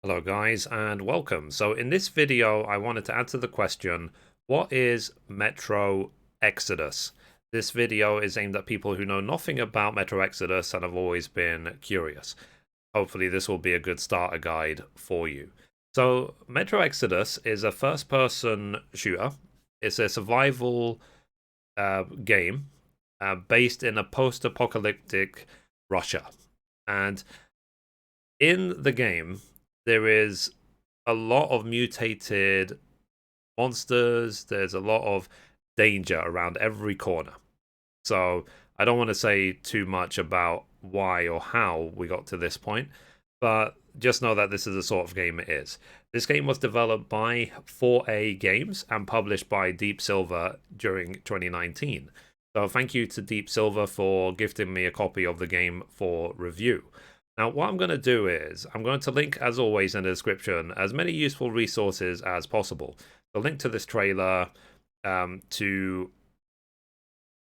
Hello guys and welcome. So in this video I wanted to answer the question, what is Metro Exodus? This video is aimed at people who know nothing about Metro Exodus and have always been curious. Hopefully this will be a good starter guide for you. So Metro Exodus is a first-person shooter. It's a survival game based in a post-apocalyptic Russia. And in the game, there is a lot of mutated monsters. There's a lot of danger around every corner. So I don't want to say too much about why or how we got to this point, but just know that this is the sort of game it is. This game was developed by 4A Games and published by Deep Silver during 2019. So thank you to Deep Silver for gifting me a copy of the game for review. Now, what I'm going to do is I'm going to link, as always, in the description as many useful resources as possible. The link to this trailer, to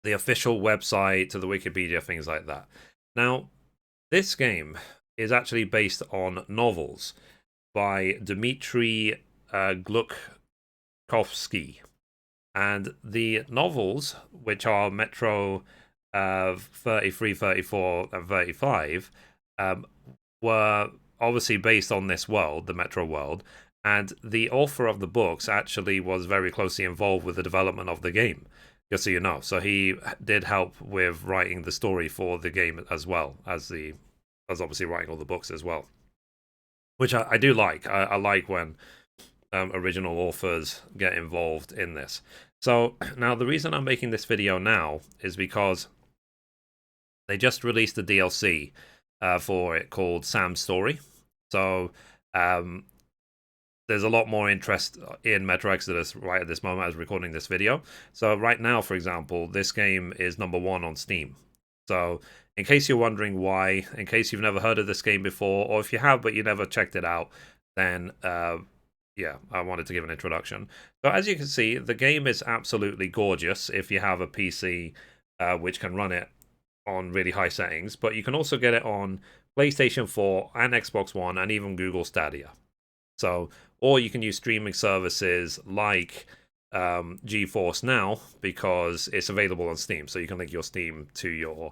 the official website, to the Wikipedia, things like that. Now, this game is actually based on novels by Dmitry Glukovsky. And the novels, which are Metro 33, 34, and 35, were obviously based on this world, the Metro world, and the author of the books actually was very closely involved with the development of the game, just so you know. So he did help with writing the story for the game as well as obviously writing all the books as well, which I do like. I like when original authors get involved in this. So now the reason I'm making this video now is because they just released the DLC for it called Sam's Story. So there's a lot more interest in Metro Exodus right at this moment as recording this video. So right now, for example, this game is #1 on Steam. So in case you're wondering why, in case you've never heard of this game before, or if you have but you never checked it out, then yeah, I wanted to give an introduction. So as you can see, the game is absolutely gorgeous if you have a PC which can run it on really high settings, but you can also get it on PlayStation 4 and Xbox One and even Google Stadia. So, or you can use streaming services like GeForce Now because it's available on Steam. So you can link your Steam to your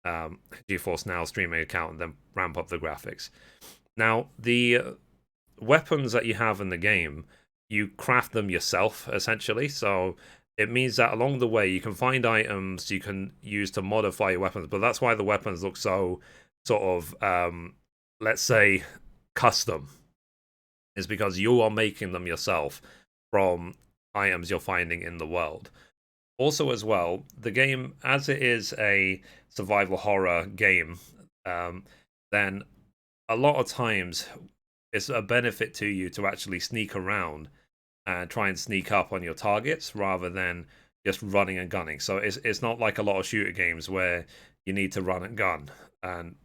GeForce Now streaming account and then ramp up the graphics. Now, the weapons that you have in the game, you craft them yourself, essentially. So it means that along the way, you can find items you can use to modify your weapons. But that's why the weapons look so sort of, let's say, custom, is because you are making them yourself from items you're finding in the world. Also, as well, the game, as it is a survival horror game, then a lot of times it's a benefit to you to actually sneak around and try and sneak up on your targets rather than just running and gunning. So it's not like a lot of shooter games where you need to run and gun and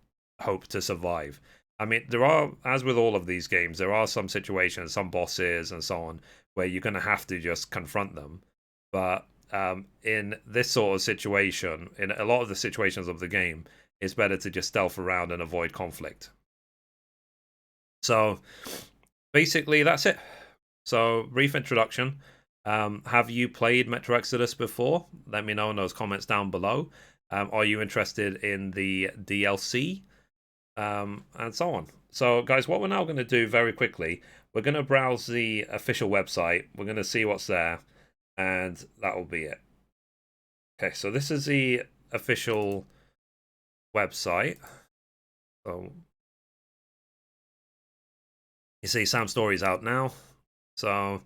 hope to survive. I mean, there are, as with all of these games, there are some situations, some bosses and so on, where you're going to have to just confront them. But in this sort of situation, in a lot of the situations of the game, it's better to just stealth around and avoid conflict. So basically, that's it. So, brief introduction. Have you played Metro Exodus before? Let me know in those comments down below. Are you interested in the DLC? And so on. So, guys, what we're now going to do very quickly, we're going to browse the official website. We're going to see what's there, and that will be it. Okay, so this is the official website. So, you see, Sam's Story's out now. So,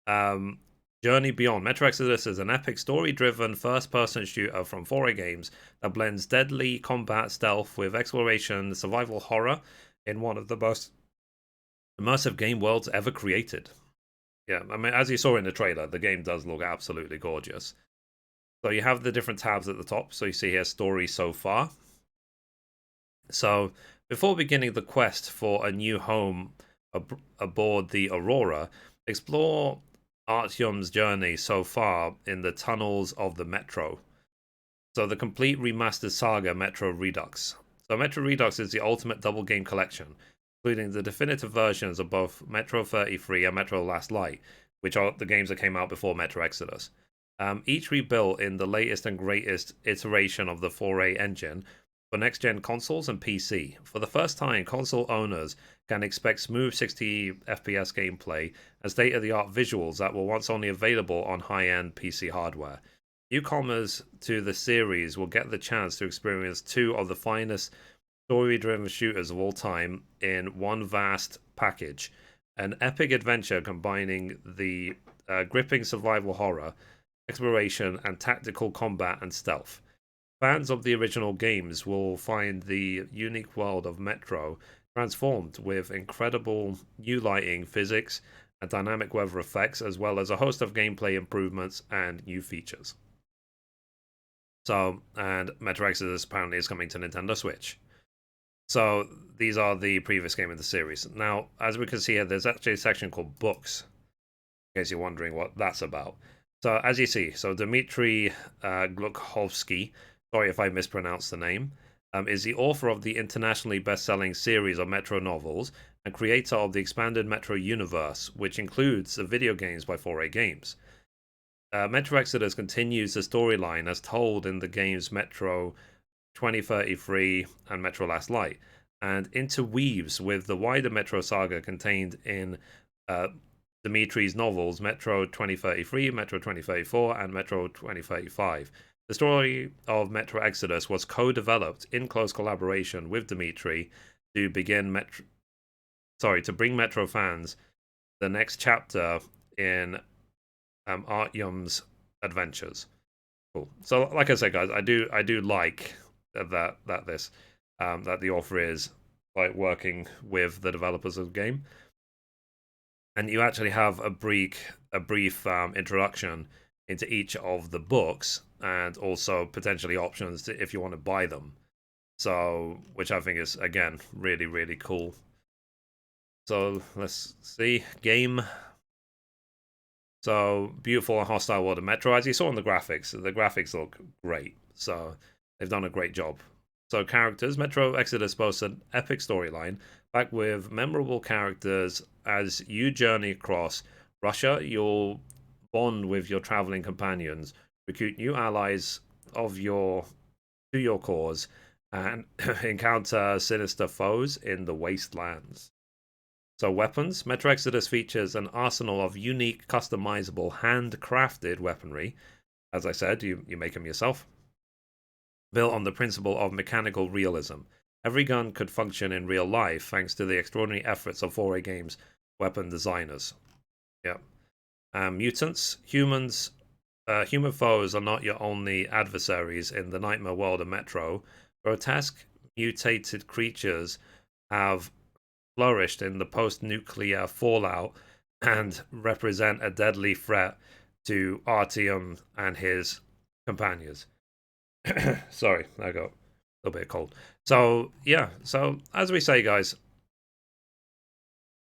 Journey Beyond. Metro Exodus is an epic story-driven first-person shooter from 4A Games that blends deadly combat stealth with exploration, survival horror in one of the most immersive game worlds ever created. Yeah, I mean, as you saw in the trailer, the game does look absolutely gorgeous. So you have the different tabs at the top. So you see here, story so far. So before beginning the quest for a new home aboard the Aurora, explore Artyom's journey so far in the tunnels of the Metro. So the complete remastered saga Metro Redux. So Metro Redux is the ultimate double game collection. including the definitive versions of both Metro 33 and Metro Last Light, which are the games that came out before Metro Exodus. Each rebuilt in the latest and greatest iteration of the 4A engine for next-gen consoles and PC. For the first time, console owners can expect smooth 60 FPS gameplay and state-of-the-art visuals that were once only available on high-end PC hardware. Newcomers to the series will get the chance to experience two of the finest story-driven shooters of all time in one vast package. An epic adventure combining the gripping survival horror, exploration, and tactical combat and stealth. Fans of the original games will find the unique world of Metro transformed with incredible new lighting, physics, and dynamic weather effects, as well as a host of gameplay improvements and new features. So, and Metro Exodus apparently is coming to Nintendo Switch. So, these are the previous game in the series. Now, as we can see here, there's actually a section called Books, in case you're wondering what that's about. So, as you see, so Dmitry Glukhovsky, sorry if I mispronounced the name, is the author of the internationally best-selling series of Metro novels and creator of the expanded Metro universe, which includes the video games by 4A Games. Metro Exodus continues the storyline as told in the games Metro 2033 and Metro Last Light, and interweaves with the wider Metro saga contained in Dmitry's novels Metro 2033, Metro 2034, and Metro 2035. The story of Metro Exodus was co-developed in close collaboration with Dmitry to bring Metro fans the next chapter in Artyom's adventures. Cool. So, like I said, guys, I do like that the author is like working with the developers of the game, and you actually have a brief introduction into each of the books, and also potentially options if you want to buy them. So, which I think is again really cool. So let's see game. So, beautiful and hostile world of Metro. As you saw in the graphics look great. So, they've done a great job. So, characters. Metro Exodus boasts an epic storyline, backed with memorable characters. As you journey across Russia, you'll bond with your traveling companions, recruit new allies to your cause, and encounter sinister foes in the wastelands. So, weapons. Metro Exodus features an arsenal of unique, customizable, handcrafted weaponry. As I said, you make them yourself. Built on the principle of mechanical realism. Every gun could function in real life thanks to the extraordinary efforts of 4A Games weapon designers. Yeah. Mutants. Humans. Human foes are not your only adversaries in the nightmare world of Metro. Grotesque, mutated creatures have flourished in the post-nuclear fallout and represent a deadly threat to Artyom and his companions. Sorry, I got a little bit cold. So, yeah. So, as we say, guys,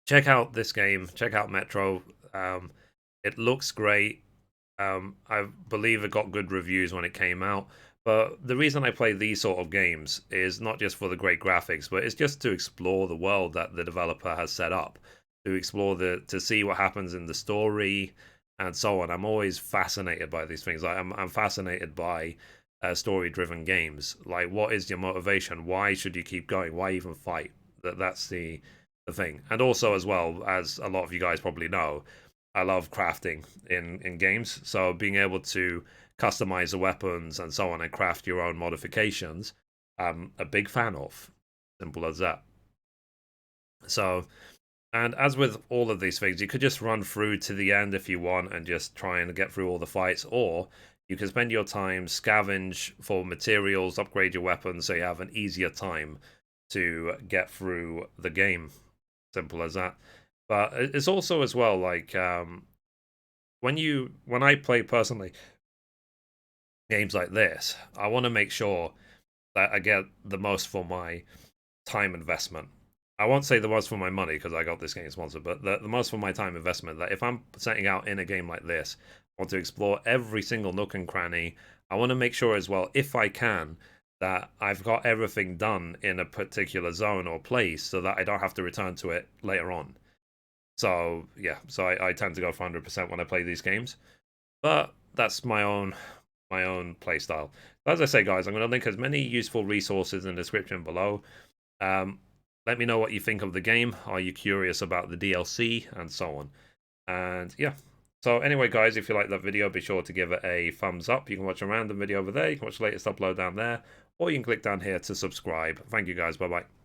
check out this game. Check out Metro. It looks great. I believe it got good reviews when it came out. But the reason I play these sort of games is not just for the great graphics, but it's just to explore the world that the developer has set up, to see what happens in the story and so on. I'm always fascinated by these things. I'm fascinated by story-driven games. Like, what is your motivation? Why should you keep going? Why even fight? That's the thing. And also, as well, as a lot of you guys probably know, I love crafting in games. So being able to customize the weapons and so on and craft your own modifications, I'm a big fan of. Simple as that. So, and as with all of these things, you could just run through to the end if you want and just try and get through all the fights, or you can spend your time scavenge for materials, upgrade your weapons so you have an easier time to get through the game. Simple as that. But it's also as well like when I play personally games like this, I want to make sure that I get the most for my time investment. I won't say the most for my money because I got this game sponsored, but the most for my time investment. That if I'm setting out in a game like this, I want to explore every single nook and cranny. I want to make sure as well, if I can, that I've got everything done in a particular zone or place so that I don't have to return to it later on. So yeah, so I tend to go for 100% when I play these games. But that's my own play style. As I say, guys, I'm going to link as many useful resources in the description below. Um, Let me know what you think of the game. Are you curious about the DLC and so on? And yeah. So anyway, guys, if you like that video, be sure to give it a thumbs up. You can watch a random video over there. You can watch the latest upload down there. Or you can click down here to subscribe. Thank you, guys. Bye-bye.